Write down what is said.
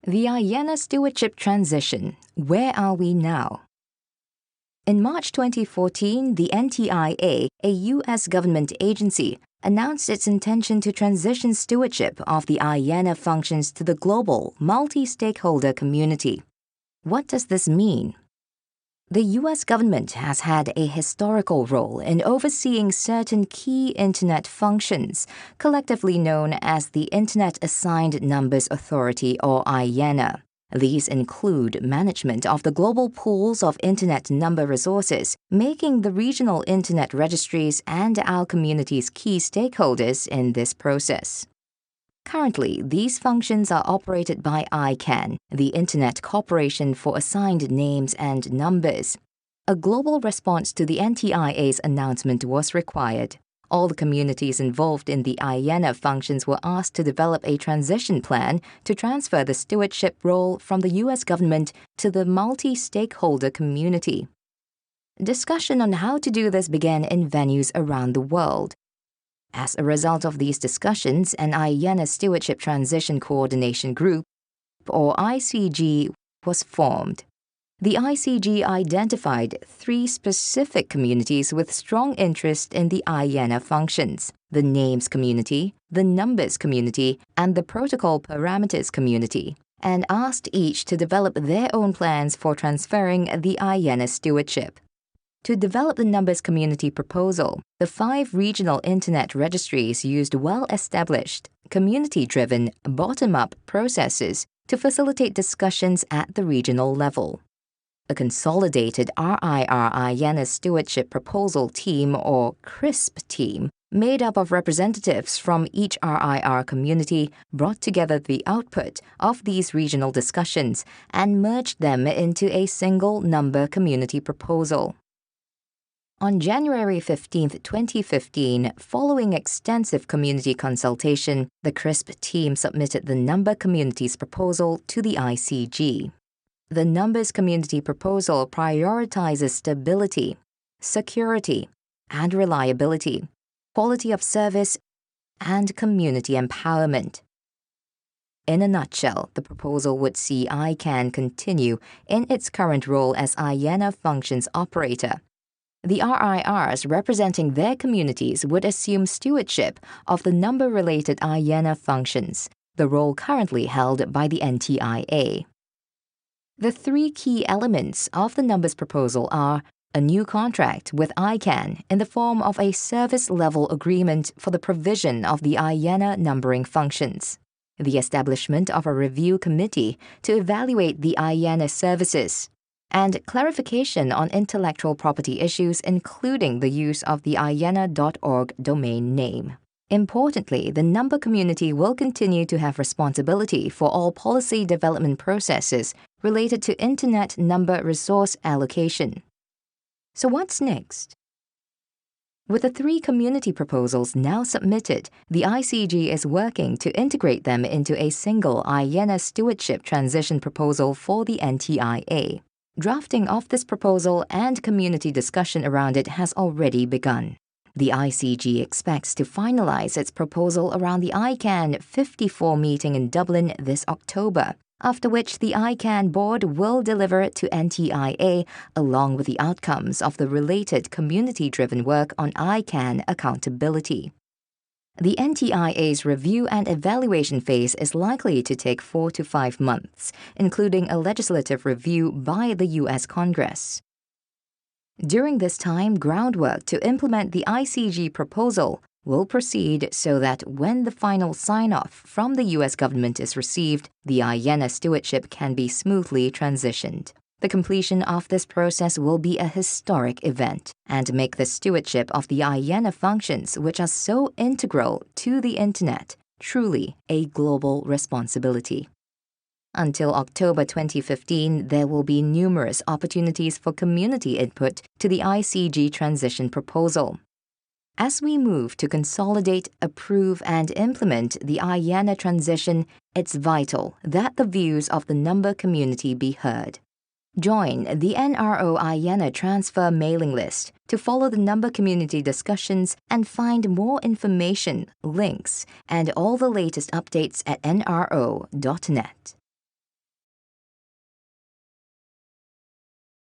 The IANA Stewardship Transition. Where are we now? In March 2014, the NTIA, a U.S. government agency, announced its intention to transition stewardship of the IANA functions to the global, multi-stakeholder community. What does this mean? The U.S. government has had a historical role in overseeing certain key Internet functions, collectively known as the Internet Assigned Numbers Authority or IANA. These include management of the global pools of Internet number resources, making the regional Internet registries and our community's key stakeholders in this process. Currently, these functions are operated by ICANN, the Internet Corporation for Assigned Names and Numbers. A global response to the NTIA's announcement was required. All the communities involved in the IANA functions were asked to develop a transition plan to transfer the stewardship role from the U.S. government to the multi-stakeholder community. Discussion on how to do this began in venues around the world. As a result of these discussions, an IANA Stewardship Transition Coordination Group, or ICG, was formed. The ICG identified 3 specific communities with strong interest in the IANA functions: the Names Community, the Numbers Community, and the Protocol Parameters Community, and asked each to develop their own plans for transferring the IANA stewardship. To develop the Numbers Community proposal, the 5 regional Internet registries used well-established, community-driven, bottom-up processes to facilitate discussions at the regional level. A consolidated RIR IANA Stewardship Proposal Team, or CRISP team, made up of representatives from each RIR community, brought together the output of these regional discussions and merged them into a single number community proposal. On January 15, 2015, following extensive community consultation, the CRISP team submitted the Number Communities proposal to the ICG. The Numbers Community proposal prioritizes stability, security, and reliability, quality of service, and community empowerment. In a nutshell, the proposal would see ICANN continue in its current role as IANA functions operator. The RIRs representing their communities would assume stewardship of the number-related IANA functions, the role currently held by the NTIA. The 3 key elements of the Numbers proposal are a new contract with ICANN in the form of a service-level agreement for the provision of the IANA numbering functions, the establishment of a review committee to evaluate the IANA services, and clarification on intellectual property issues, including the use of the IANA.org domain name. Importantly, the number community will continue to have responsibility for all policy development processes related to Internet number resource allocation. So what's next? With the 3 community proposals now submitted, the ICG is working to integrate them into a single IANA Stewardship Transition proposal for the NTIA. Drafting of this proposal and community discussion around it has already begun. The ICG expects to finalize its proposal around the ICANN 54 meeting in Dublin this October, after which the ICANN board will deliver it to NTIA along with the outcomes of the related community-driven work on ICANN accountability. The NTIA's review and evaluation phase is likely to take 4 to 5 months, including a legislative review by the U.S. Congress. During this time, groundwork to implement the ICG proposal will proceed so that when the final sign-off from the U.S. government is received, the IANA stewardship can be smoothly transitioned. The completion of this process will be a historic event and make the stewardship of the IANA functions, which are so integral to the Internet, truly a global responsibility. Until October 2015, there will be numerous opportunities for community input to the ICG transition proposal. As we move to consolidate, approve, and implement the IANA transition, it's vital that the views of the number community be heard. Join the NRO IANA transfer mailing list to follow the number community discussions and find more information, links, and all the latest updates at nro.net.